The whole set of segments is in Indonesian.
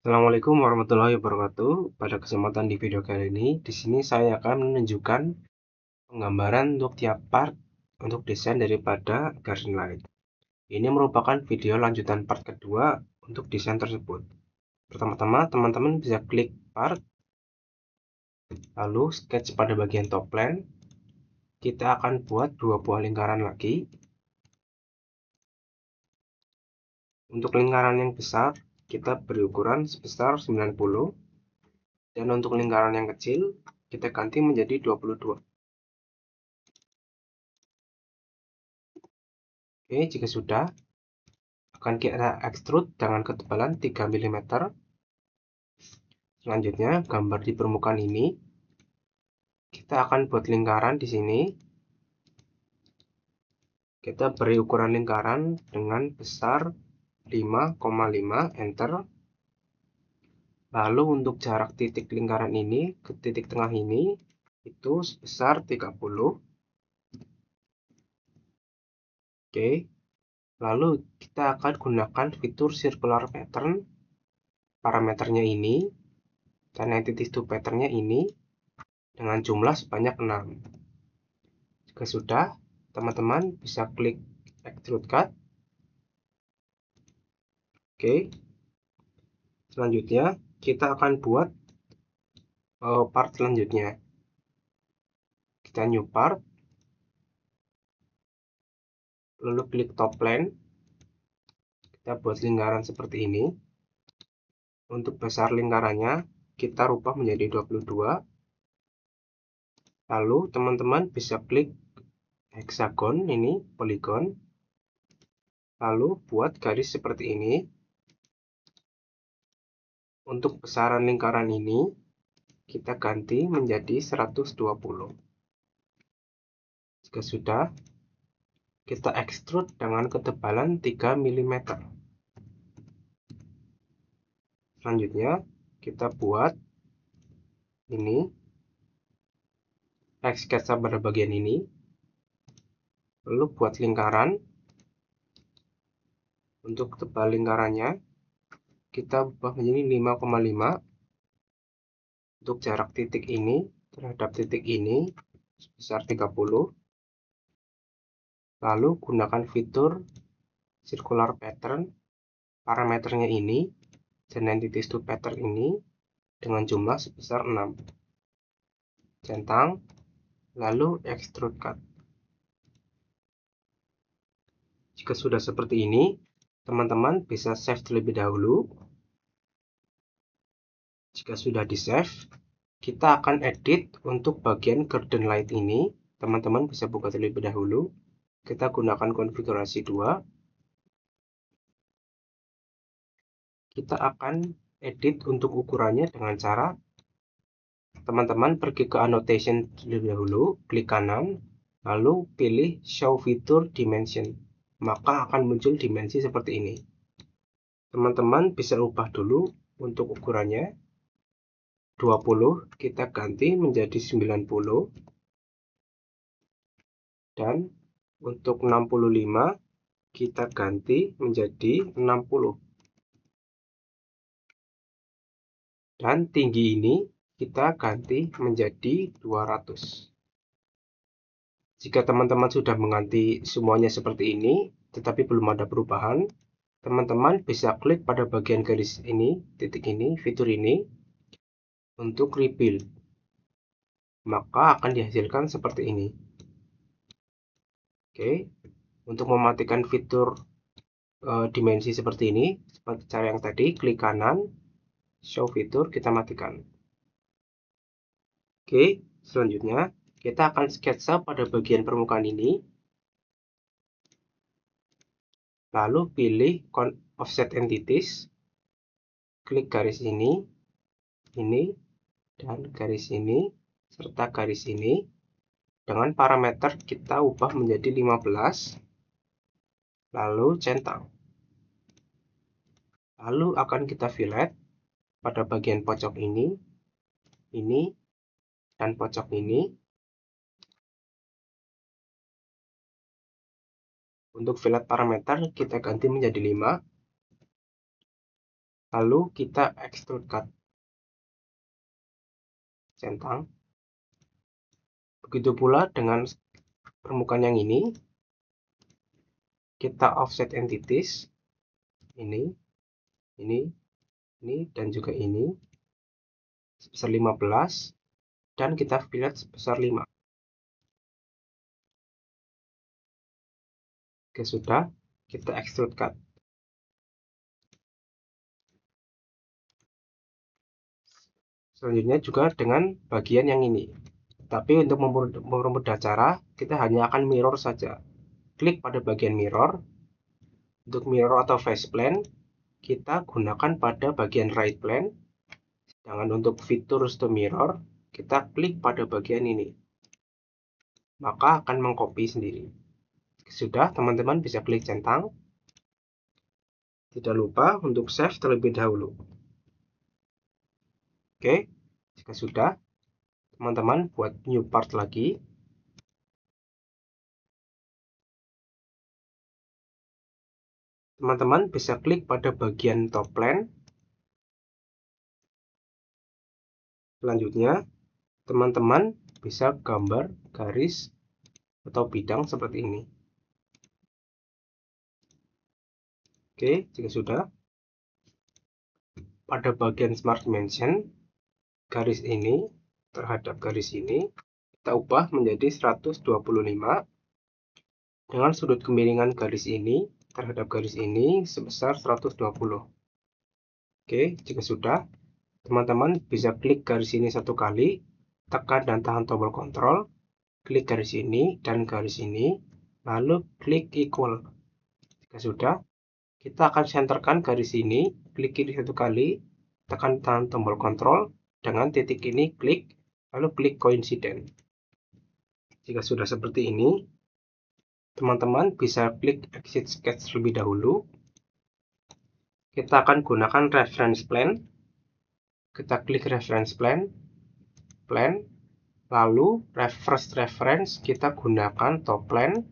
Assalamualaikum warahmatullahi wabarakatuh. Pada kesempatan di video kali ini, di sini saya akan menunjukkan penggambaran untuk tiap part untuk desain daripada Guardian Light. Ini merupakan video lanjutan part kedua untuk desain tersebut. Pertama-tama, teman-teman bisa klik part, lalu sketch pada bagian top plan. Kita akan buat dua buah lingkaran lagi. Untuk lingkaran yang besar, kita beri ukuran sebesar 90. Dan untuk lingkaran yang kecil, kita ganti menjadi 22. Oke, jika sudah, akan kita ekstrud dengan ketebalan 3 mm. Selanjutnya, gambar di permukaan ini, kita akan buat lingkaran di sini. Kita beri ukuran lingkaran dengan besar 5,5, enter. Lalu untuk jarak titik lingkaran ini ke titik tengah ini, itu sebesar 30. Oke, lalu kita akan gunakan fitur circular pattern. Parameternya ini, dan entity to patternnya ini, dengan jumlah sebanyak 6. Jika sudah, teman-teman bisa klik extrude cut. Oke. Selanjutnya, kita akan buat part selanjutnya. Kita new part, lalu klik top plane. Kita buat lingkaran seperti ini. Untuk besar lingkarannya, kita rubah menjadi 22. Lalu, teman-teman bisa klik hexagon ini, polygon. Lalu, buat garis seperti ini. Untuk besaran lingkaran ini, kita ganti menjadi 120. Jika sudah, kita ekstrud dengan ketebalan 3 mm. Selanjutnya, kita buat ini, sketsa pada bagian ini, lalu buat lingkaran. Untuk tebal lingkarannya, kita ubah menjadi 5,5. Untuk jarak titik ini terhadap titik ini sebesar 30. Lalu gunakan fitur circular pattern. Parameternya ini dan entities to pattern ini dengan jumlah sebesar 6. Centang, lalu extrude cut. Jika sudah seperti ini, teman-teman bisa save terlebih dahulu. Jika sudah di save, kita akan edit untuk bagian Guardian Light ini. Teman-teman bisa buka terlebih dahulu. Kita gunakan konfigurasi 2. Kita akan edit untuk ukurannya dengan cara teman-teman pergi ke annotation terlebih dahulu, klik kanan, lalu pilih show feature dimension. Maka akan muncul dimensi seperti ini. Teman-teman bisa ubah dulu untuk ukurannya. 20 kita ganti menjadi 90. Dan untuk 65 kita ganti menjadi 60. Dan tinggi ini kita ganti menjadi 200. Jika teman-teman sudah mengganti semuanya seperti ini, tetapi belum ada perubahan, teman-teman bisa klik pada bagian garis ini, titik ini, fitur ini, untuk rebuild. Maka akan dihasilkan seperti ini. Oke, untuk mematikan fitur dimensi seperti ini, seperti cara yang tadi, klik kanan, show fitur, kita matikan. Oke, selanjutnya kita akan sketsa pada bagian permukaan ini. Lalu pilih offset entities, klik garis ini, dan garis ini, serta garis ini. Dengan parameter kita ubah menjadi 15, lalu centang. Lalu akan kita fillet pada bagian pojok ini, dan pojok ini. Untuk fillet parameter kita ganti menjadi 5. lalu kita extrude cut, centang. Begitu pula dengan permukaan yang ini, kita offset entities, ini, dan juga ini, sebesar 15, dan kita fillet sebesar 5. Oke, sudah, kita extrude cut. Selanjutnya juga dengan bagian yang ini. Tapi untuk mempermudah cara, kita hanya akan mirror saja. Klik pada bagian mirror. Untuk mirror atau face plane, kita gunakan pada bagian right plane. Sedangkan untuk features to mirror, kita klik pada bagian ini. Maka akan mengcopy sendiri. Sudah, teman-teman bisa klik centang. Tidak lupa untuk save terlebih dahulu. Oke, jika sudah, teman-teman buat new part lagi. Teman-teman bisa klik pada bagian top plane. Selanjutnya, teman-teman bisa gambar garis atau bidang seperti ini. Oke, jika sudah, pada bagian Smart Dimension, garis ini terhadap garis ini, kita ubah menjadi 125 dengan sudut kemiringan garis ini terhadap garis ini sebesar 120. Oke, jika sudah, teman-teman bisa klik garis ini satu kali, tekan dan tahan tombol kontrol, klik garis ini dan garis ini, lalu klik equal. Jika sudah, kita akan senterkan garis ini, klik kiri satu kali, tekan tahan tombol kontrol, dengan titik ini klik, lalu klik coincident. Jika sudah seperti ini, teman-teman bisa klik exit sketch terlebih dahulu. Kita akan gunakan reference plane. Kita klik reference plane, lalu first reference kita gunakan top plane.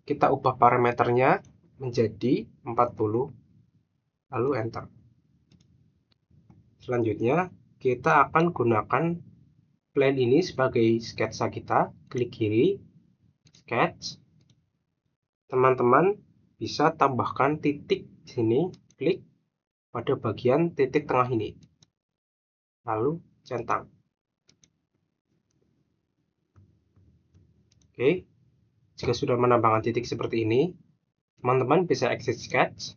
Kita ubah parameternya menjadi 40, lalu enter. Selanjutnya, kita akan gunakan plane ini sebagai sketsa kita. Klik kiri, sketch. Teman-teman bisa tambahkan titik di sini, klik pada bagian titik tengah ini. Lalu centang. Oke, jika sudah menambahkan titik seperti ini, teman-teman bisa exit sketch.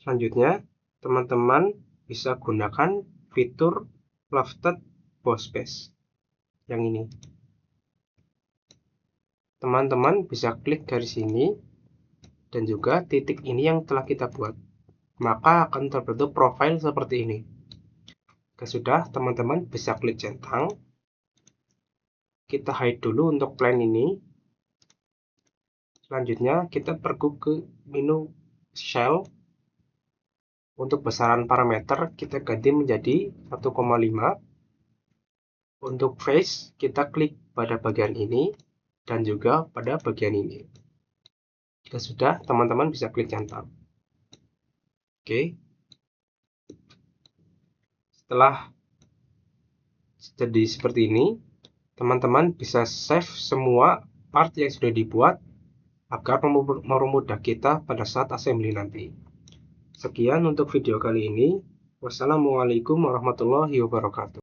Selanjutnya, teman-teman bisa gunakan fitur lofted boss base yang ini. Teman-teman bisa klik garis ini dan juga titik ini yang telah kita buat. Maka akan terbentuk profil seperti ini. Jika sudah, teman-teman bisa klik centang. Kita hide dulu untuk plane ini. Selanjutnya, kita pergi ke menu shell. Untuk besaran parameter, kita ganti menjadi 1,5. Untuk face, kita klik pada bagian ini dan juga pada bagian ini. Jika sudah, teman-teman bisa klik centang. Oke. Setelah jadi seperti ini, teman-teman bisa save semua part yang sudah dibuat agar mempermudah kita pada saat assembly nanti. Sekian untuk video kali ini. Wassalamualaikum warahmatullahi wabarakatuh.